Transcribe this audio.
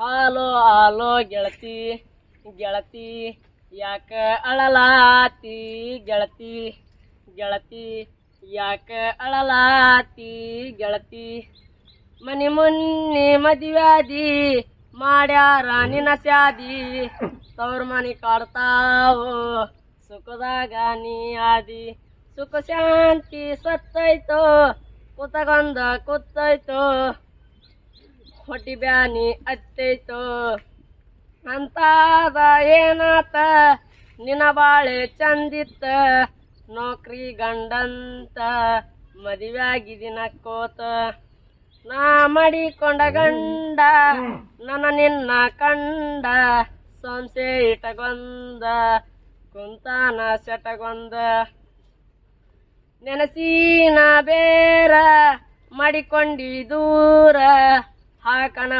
ಹಾಲೋ ಹಾಲೋ ಗೆಳತಿ ಗೆಳತಿ ಯಾಕ ಅಳಲಾತಿ ಗೆಳತಿ ಗೆಳತಿ ಯಾಕ ಅಳಲಾತಿ ಗೆಳತಿ ಮನಿ ಮುನ್ನಿ ಮದುವ್ಯಾದಿ ಮಾಡ್ಯಾರ ನಿನ್ನ ಸ್ಯಾದಿ ತವ್ರ ಮನಿ ಕಾಡ್ತಾವೋ ಸುಖದಾಗ ನೀ ಆದಿ ಸುಖ ಶಾಂತಿ ಸತ್ತೈತೋ ಕುತಗೊಂದ ಕೂತೈತೋ ಹೊಟ್ಟಿ ಬ್ಯಾನಿ ಅತ್ತೈತೋ ಅಂತಾದ ಏನಾತ ನಿನ್ನ ಬಾಳೆ ಚಂದಿತ್ತ ನೌಕರಿ ಗಂಡಂತ ಮದುವೆಯಾಗಿದಿನ ಕೋತ ನಾ ಮಾಡಿಕೊಂಡ ಗಂಡ ನನ್ನ ನಿನ್ನ ಕಂಡ ಸಂಸೆ ಇಟಗೊಂದ ಕುಂತಾನ ಸೆಟಗೊಂದ ನೆನಸಿನ ಬೇರ ಮಾಡಿಕೊಂಡಿ ದೂರ ಹಾಕಣ